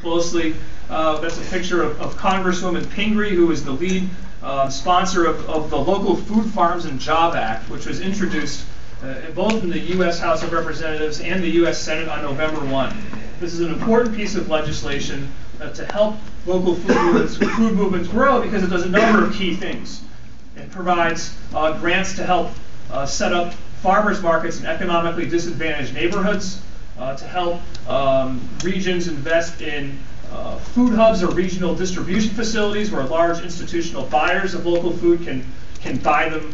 closely. That's a picture of Congresswoman Pingree, who is the lead sponsor of the Local Food Farms and Job Act, which was introduced both in the U.S. House of Representatives and the U.S. Senate on November 1. This is an important piece of legislation to help local food movements grow, because it does a number of key things. It provides grants to help set up farmers markets in economically disadvantaged neighborhoods, to help regions invest in food hubs or regional distribution facilities where large institutional buyers of local food can buy them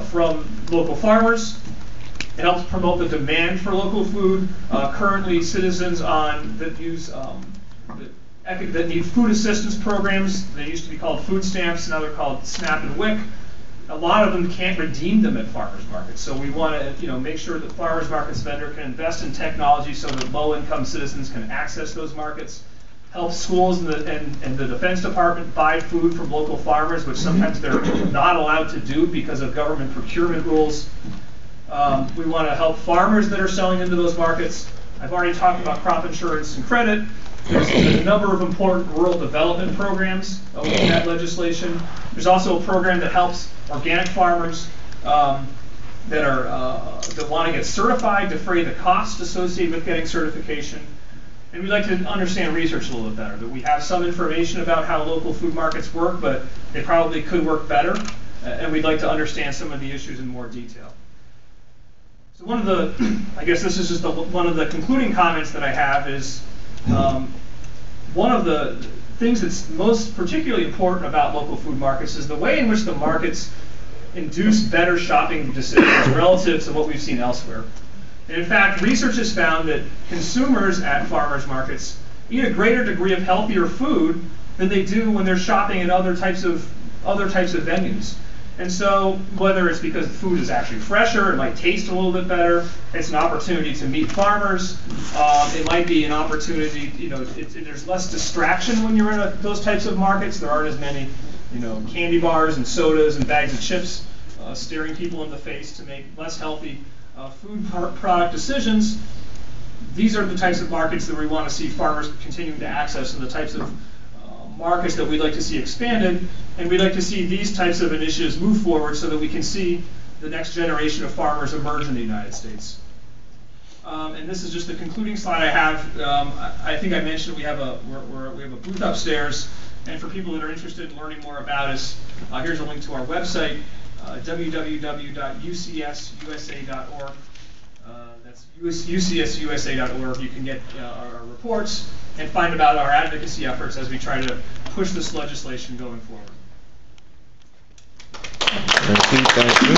from local farmers. It helps promote the demand for local food. Currently, citizens that need food assistance programs, they used to be called food stamps, now they're called SNAP and WIC. A lot of them can't redeem them at farmers markets, so we want to make sure that farmers markets vendor can invest in technology so that low-income citizens can access those markets. Help schools and the Defense Department buy food from local farmers, which sometimes they're not allowed to do because of government procurement rules. We want to help farmers that are selling into those markets. I've already talked about crop insurance and credit. There's a number of important rural development programs within that legislation. There's also a program that helps organic farmers that want to get certified, defray the cost associated with getting certification. And we'd like to understand research a little bit better. That we have some information about how local food markets work, but they probably could work better. And we'd like to understand some of the issues in more detail. So one of the, I guess this is just one of the concluding comments that I have is, one of the things that's most particularly important about local food markets is the way in which the markets induce better shopping decisions relative to what we've seen elsewhere. And in fact, research has found that consumers at farmers markets eat a greater degree of healthier food than they do when they're shopping at other types of venues. And so, whether it's because the food is actually fresher, it might taste a little bit better, it's an opportunity to meet farmers, it might be an opportunity, there's less distraction when you're in those types of markets. There aren't as many, candy bars and sodas and bags of chips staring people in the face to make less healthy food product decisions. These are the types of markets that we want to see farmers continuing to access, and the types of markets that we'd like to see expanded, and we'd like to see these types of initiatives move forward so that we can see the next generation of farmers emerge in the United States. And this is just the concluding slide I have. I think I mentioned we have a booth upstairs, and for people that are interested in learning more about us, here's a link to our website, www.ucsusa.org. That's ucsusa.org. You can get our reports and find about our advocacy efforts as we try to push this legislation going forward. Thank you.